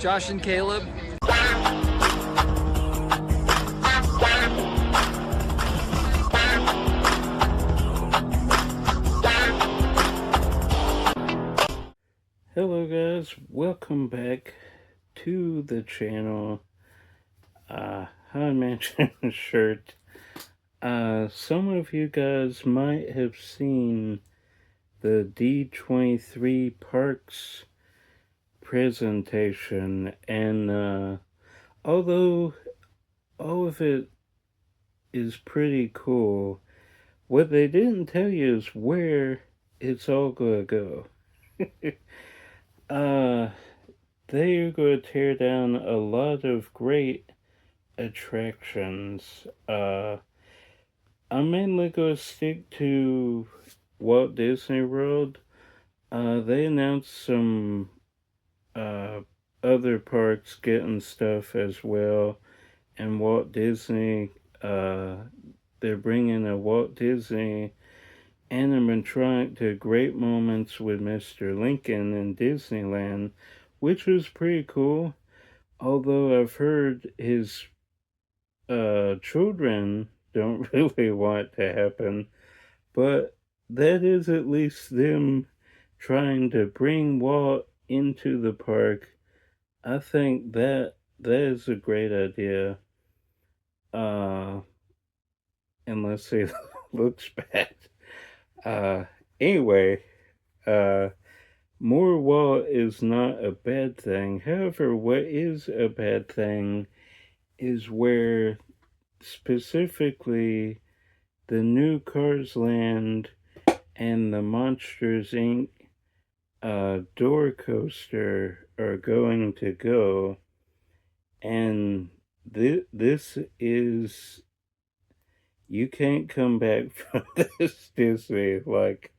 Josh and Caleb. Hello guys, welcome back to the channel. How I mentioned shirt. Some of you guys might have seen the D23 Parks presentation, and although all of it is pretty cool, what they didn't tell you is where it's all gonna go. They're going to tear down a lot of great attractions. I'm mainly going to stick to Walt Disney World. They announced some other parks getting stuff as well, and Walt Disney. They're bringing a Walt Disney animatronic to Great Moments with Mr. Lincoln in Disneyland, which was pretty cool. Although I've heard his children don't really want it to happen, but that is at least them trying to bring Walt into the park. I think that is a great idea. Unless he looks bad. Anyway, more Walt is not a bad thing. However, what is a bad thing is where specifically the new Cars Land and the Monsters Inc. Door coaster are going to go, and this is, you can't come back from this, Disney. Like,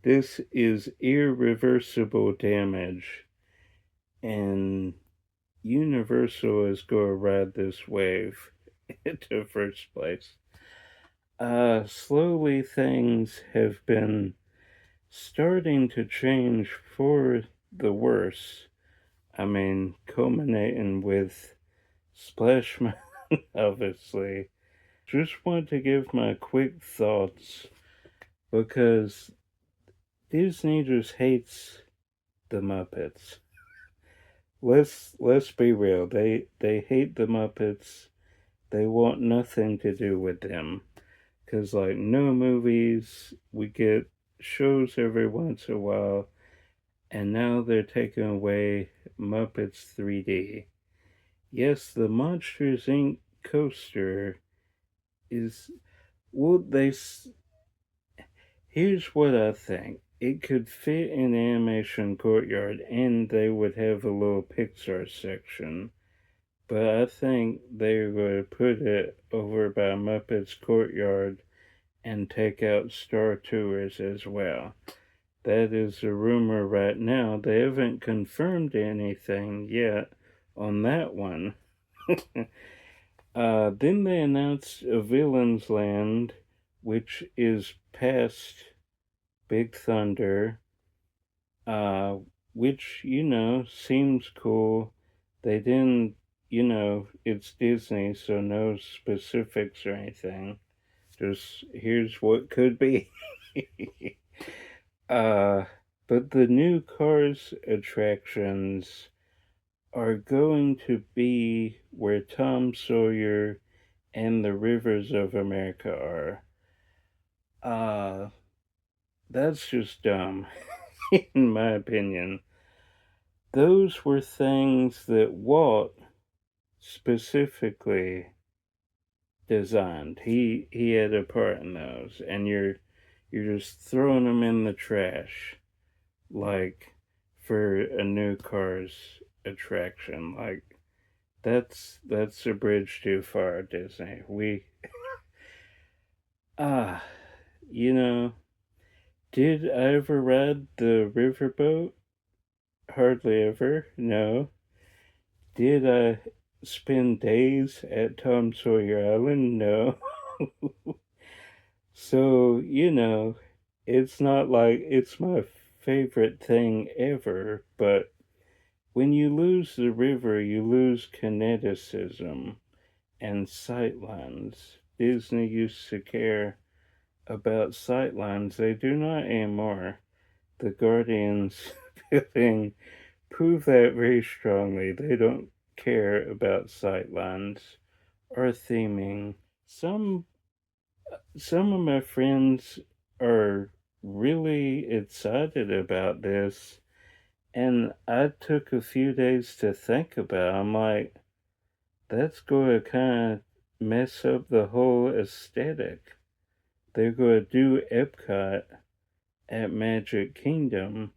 this is irreversible damage, and Universal is going to ride this wave in the first place. Slowly things have been starting to change for the worse. I mean, culminating with Splash Mountain, obviously. Just want to give my quick thoughts, because Disney just hates the Muppets. Let's be real. They hate the Muppets. They want nothing to do with them. 'Cause like, no movies, we get shows every once in a while, and now they're taking away Muppets 3D. Yes, the Monsters Inc. coaster is, well, here's what I think. It could fit in Animation Courtyard, and they would have a little Pixar section. But I think they're going to put it over by Muppets Courtyard and take out Star Tours as well. That is a rumor right now. They haven't confirmed anything yet on that one. Then they announced a Villains Land, which is past Big Thunder, which, seems cool. They didn't, it's Disney, so no specifics or anything. Just, here's what could be. But the new Cars attractions are going to be where Tom Sawyer and the Rivers of America are. That's just dumb, in my opinion. Those were things that Walt specifically designed. He had a part in those, and you're just throwing them in the trash, like, for a new Cars attraction. Like, that's a bridge too far, Disney. Did I ever ride the riverboat? Hardly ever, no. Did I spend days at Tom Sawyer Island? No. So, it's not like it's my favorite thing ever, but when you lose the river, you lose kineticism and sightlines. Disney used to care about sightlines. They do not anymore. The Guardians building prove that very strongly. They don't care about sightlines or theming. Some of my friends are really excited about this, and I took a few days to think about it. I'm like, that's going to kind of mess up the whole aesthetic. They're going to do Epcot at Magic Kingdom.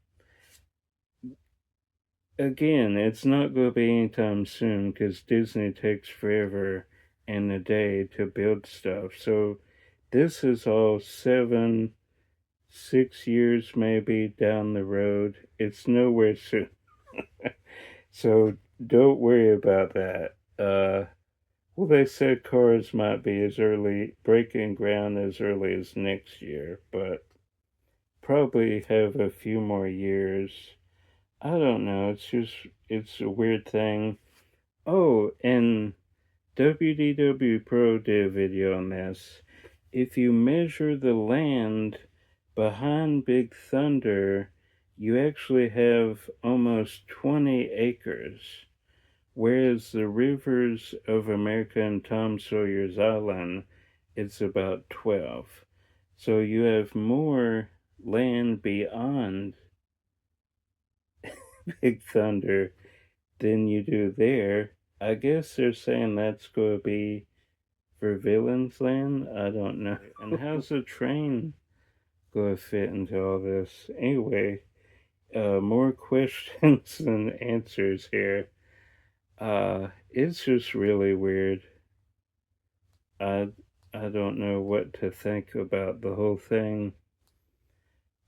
Again, it's not going to be anytime soon because Disney takes forever and a day to build stuff. So this is all 6 years maybe down the road. It's nowhere soon. So don't worry about that. Well, they said cars might be as early, breaking ground as early as next year, but probably have a few more years. I don't know. It's a weird thing. Oh, and WDW Pro did a video on this. If you measure the land behind Big Thunder, you actually have almost 20 acres, whereas the rivers of America and Tom Sawyer's Island, it's about 12. So you have more land beyond Big Thunder than you do there. I guess they're saying that's going to be for Villains Land. I don't know. And how's the train going to fit into all this? Anyway, more questions than answers here. It's just really weird. I I don't know what to think about the whole thing.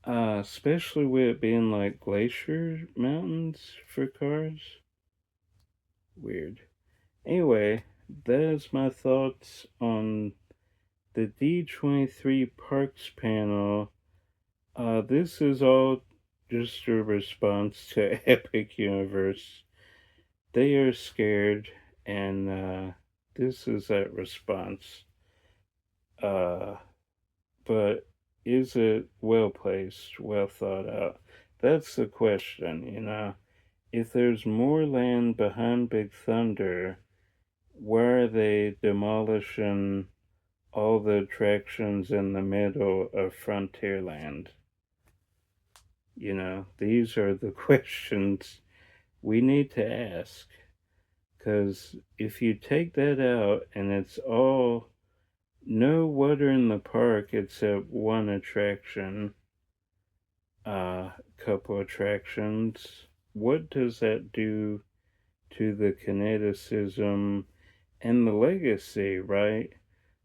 Especially with it being like glacier mountains for cars. Weird. Anyway, that is my thoughts on the D23 Parks panel. This is all just a response to Epic Universe. They are scared, and this is that response. But is it well placed, well thought out? That's the question, you know. If there's more land behind Big Thunder, why are they demolishing all the attractions in the middle of Frontierland? You know, these are the questions we need to ask. Because if you take that out and it's all no water in the park except one attraction, couple attractions, what does that do to the kineticism and the legacy, right?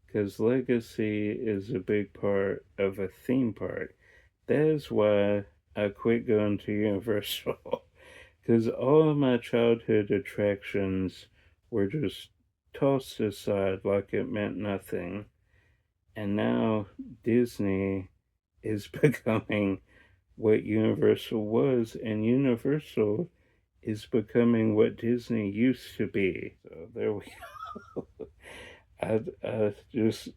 Because legacy is a big part of a theme park. That is why I quit going to Universal. Because all of my childhood attractions were just tossed aside like it meant nothing. And now Disney is becoming what Universal was, and Universal is becoming what Disney used to be. So there we go. I just,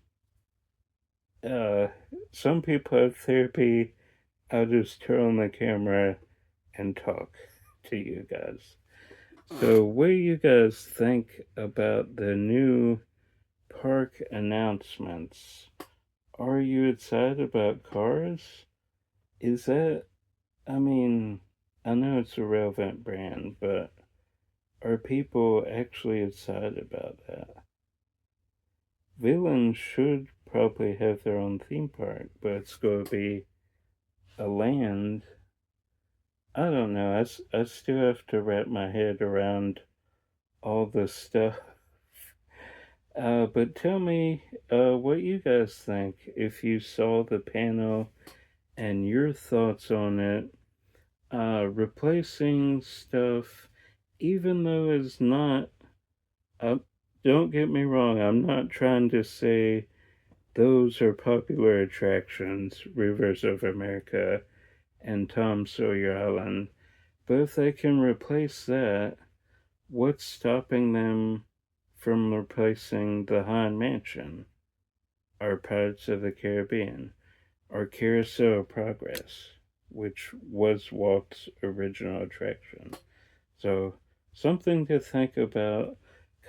some people have therapy. I'll just turn on the camera and talk to you guys. So, what do you guys think about the new park announcements? Are you excited about Cars? Is that, I mean, I know it's a relevant brand, but are people actually excited about that? Villains should probably have their own theme park, but it's going to be a land. I don't know. I still have to wrap my head around all the stuff. But tell me what you guys think if you saw the panel and your thoughts on it. Replacing stuff, even though it's not, uh, don't get me wrong, I'm not trying to say those are popular attractions, Rivers of America and Tom Sawyer Island, But if they can replace that, what's stopping them from replacing the Haunted Mansion, or Pirates of the Caribbean, or Carousel of Progress, which was Walt's original attraction? So, something to think about.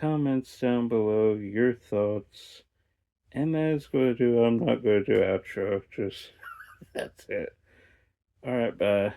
Comments down below your thoughts. And that's going to do, I'm not going to do outro, just that's it. Alright, bye.